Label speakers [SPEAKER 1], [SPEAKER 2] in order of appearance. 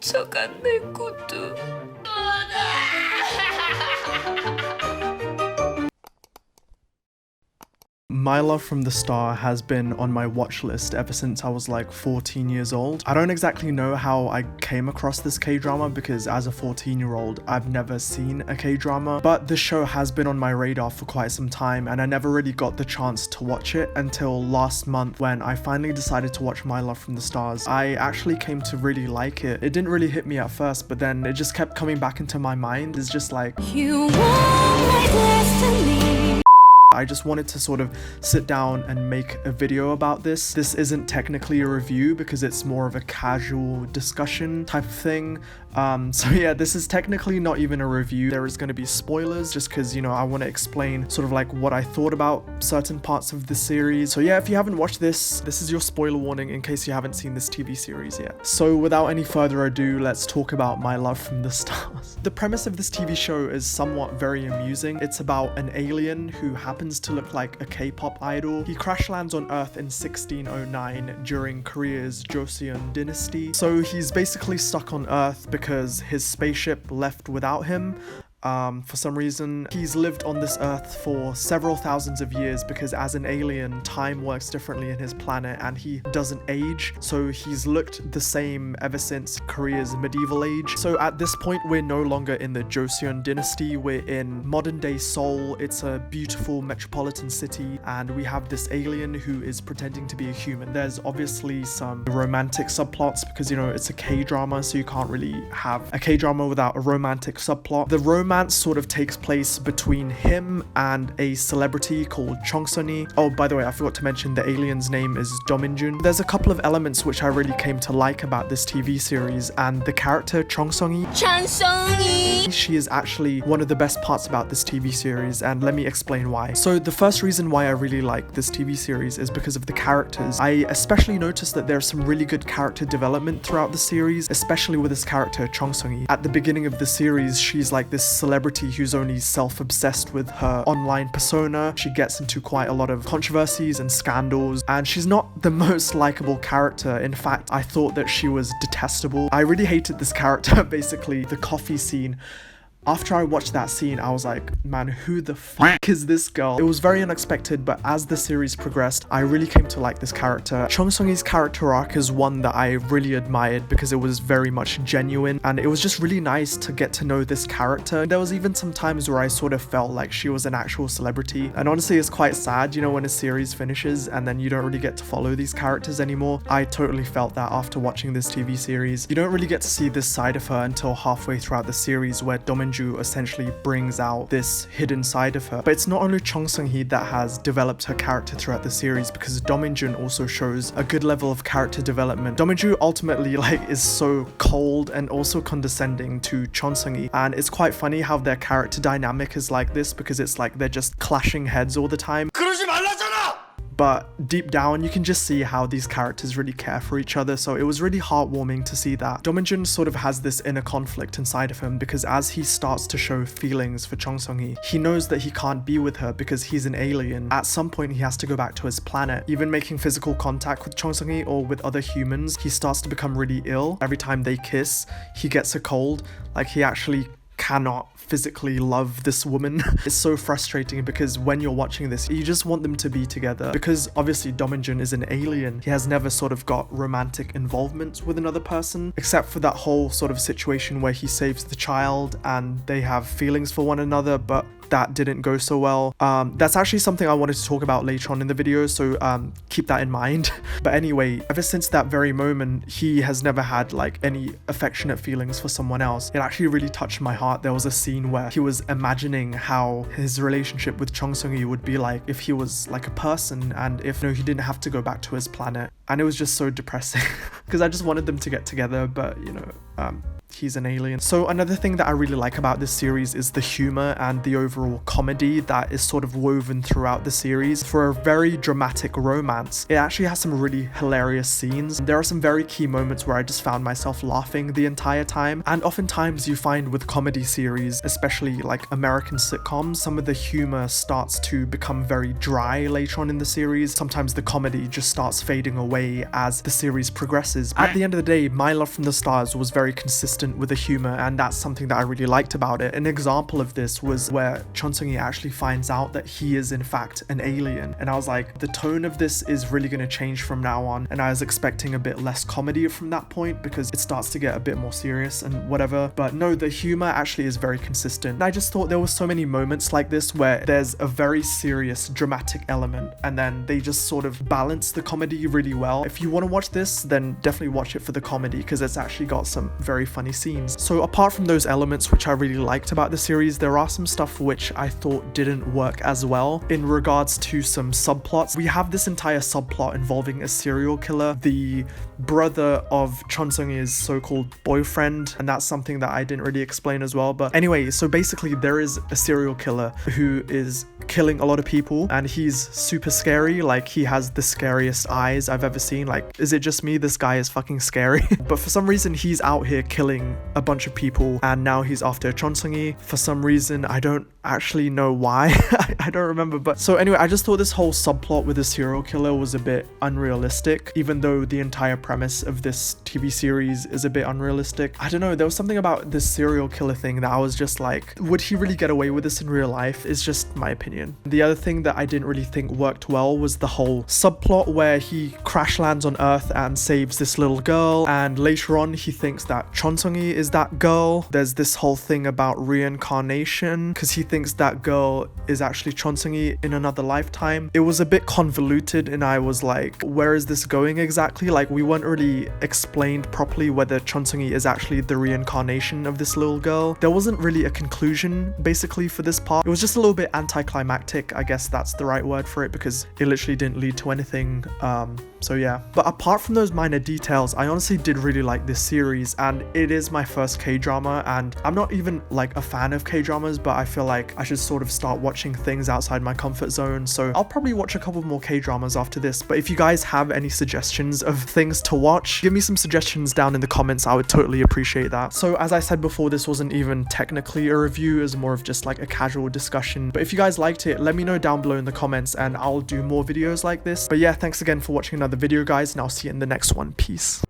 [SPEAKER 1] 훔쳐간 내 구두.
[SPEAKER 2] My Love from the Star has been on my watch list ever since I was like 14 years old. I don't exactly know how I came across this K-drama because as a 14-year-old, I've never seen a K-drama, but the show has been on my radar for quite some time and I never really got the chance to watch it until last month when I finally decided to watch My Love from the Stars. I actually came to really like it. It didn't really hit me at first, but then it just kept coming back into my mind. It's just like,
[SPEAKER 1] You want my destiny.
[SPEAKER 2] I just wanted to sort of sit down and make a video about this. This isn't technically a review because it's more of a casual discussion type of thing. So yeah, this is technically not even a review. There is going to be spoilers just because, you know, I want to explain sort of like what I thought about certain parts of the series. So yeah, if you haven't watched this is your spoiler warning in case you haven't seen this TV series yet. So without any further ado, let's talk about My Love from the Stars. The premise of this TV show is somewhat very amusing. It's about an alien who happens to look like a K-pop idol. He crash lands on Earth in 1609 during Korea's Joseon dynasty. So he's basically stuck on Earth because his spaceship left without him. For some reason, he's lived on this Earth for several thousands of years because as an alien, time works differently in his planet and he doesn't age. So he's looked the same ever since Korea's medieval age. So at this point, we're no longer in the Joseon dynasty. We're in modern day Seoul. It's a beautiful metropolitan city and we have this alien who is pretending to be a human. There's obviously some romantic subplots because, you know, it's a K-drama, so you can't really have a K-drama without a romantic subplot. The romance sort of takes place between him and a celebrity called Chong-sunny. Oh, by the way, I forgot to mention the alien's name is Do-min-jun. There's a couple of elements which I really came to like about this TV series, and the character Chong-sunny, she is actually one of the best parts about this TV series, and let me explain why. So the first reason why I really like this TV series is because of the characters. I especially noticed that there's some really good character development throughout the series, especially with this character Chong-sunny. At the beginning of the series, she's like this celebrity who's only self-obsessed with her online persona. She gets into quite a lot of controversies and scandals, and she's not the most likable character. In fact, I thought that she was detestable. I really hated this character. Basically, the coffee scene. After I watched that scene, I was like, man, who the fuck is this girl? It was very unexpected, but as the series progressed, I really came to like this character. Chong-sungy's character arc is one that I really admired because it was very much genuine, and it was just really nice to get to know this character. There was even some times where I sort of felt like she was an actual celebrity, and honestly, it's quite sad, you know, when a series finishes and then you don't really get to follow these characters anymore. I totally felt that after watching this TV series. You don't really get to see this side of her until halfway throughout the series, where Do-min-jun essentially brings out this hidden side of her. But it's not only Chong Seung-hee that has developed her character throughout the series, because Do-min-jun also shows a good level of character development. Do-min-jun ultimately is so cold and also condescending to Chong Seung-hee, and it's quite funny how their character dynamic is like this, because it's like they're just clashing heads all the time. But deep down, you can just see how these characters really care for each other, so it was really heartwarming to see that. Do-min-jun sort of has this inner conflict inside of him, because as he starts to show feelings for Chong Seung-hee, he knows that he can't be with her because he's an alien. At some point, he has to go back to his planet. Even making physical contact with Chong Seung-hee or with other humans, he starts to become really ill. Every time they kiss, he gets a cold. Like, he actually cannot physically love this woman. It's so frustrating because when you're watching this, you just want them to be together, because obviously Do-min-jun is an alien. He has never sort of got romantic involvement with another person, except for that whole sort of situation where he saves the child and they have feelings for one another, but that didn't go so well. That's actually something I wanted to talk about later on in the video, so keep that in mind. But anyway, ever since that very moment, he has never had like any affectionate feelings for someone else. It actually really touched my heart. There was a scene where he was imagining how his relationship with Chong Seung-hee would be like if he was like a person, and if, you know, he didn't have to go back to his planet. And it was just so depressing because I just wanted them to get together, but you know, he's an alien. So another thing that I really like about this series is the humor and the overall comedy that is sort of woven throughout the series. For a very dramatic romance, it actually has some really hilarious scenes. There are some very key moments where I just found myself laughing the entire time, and oftentimes you find with comedy series, especially like American sitcoms, some of the humor starts to become very dry later on in the series. Sometimes the comedy just starts fading away as the series progresses. At the end of the day, My Love from the Stars was very consistent with the humor, and that's something that I really liked about it. An example of this was where Chon Seung-hee actually finds out that he is in fact an alien, and I was like, the tone of this is really going to change from now on, and I was expecting a bit less comedy from that point because it starts to get a bit more serious and whatever. But no, the humor actually is very consistent. And I just thought there were so many moments like this where there's a very serious dramatic element and then they just sort of balance the comedy really well. If you want to watch this, then definitely watch it for the comedy because it's actually got some very funny scenes. So apart from those elements which I really liked about the series, there are some stuff which I thought didn't work as well in regards to some subplots. We have this entire subplot involving a serial killer, the brother of Chon Seung-hee's so-called boyfriend, and that's something that I didn't really explain as well. But anyway, so basically there is a serial killer who is killing a lot of people and he's super scary. Like, he has the scariest eyes I've ever seen. Like, is it just me? This guy is fucking scary. But for some reason he's out here killing a bunch of people and now he's after Chon Seung-hee for some reason. I don't actually know why. I don't remember. But so anyway, I just thought this whole subplot with the serial killer was a bit unrealistic, even though the entire premise of this TV series is a bit unrealistic. I don't know, there was something about this serial killer thing that I was just like, would he really get away with this in real life? It's just my opinion. The other thing that I didn't really think worked well was the whole subplot where he crash lands on Earth and saves this little girl, and later on he thinks that Chon Seung-hee is that girl. There's this whole thing about reincarnation because he thinks that girl is actually Chon Seung-hee in another lifetime. It was a bit convoluted and I was like, where is this going exactly? Like, we weren't really explained properly whether Chon Seung-hee is actually the reincarnation of this little girl. There wasn't really a conclusion basically for this part. It was just a little bit anticlimactic, I guess that's the right word for it, because it literally didn't lead to anything. So yeah, but apart from those minor details, I honestly did really like this series, and it is my first K-drama, and I'm not even like a fan of K-dramas, but I feel like I should sort of start watching things outside my comfort zone. So I'll probably watch a couple more K-dramas after this. But if you guys have any suggestions of things to watch, give me some suggestions down in the comments. I would totally appreciate that. So as I said before, this wasn't even technically a review, it was more of just like a casual discussion. But if you guys liked it, let me know down below in the comments and I'll do more videos like this. But yeah, thanks again for watching another video, guys, and I'll see you in the next one. Peace.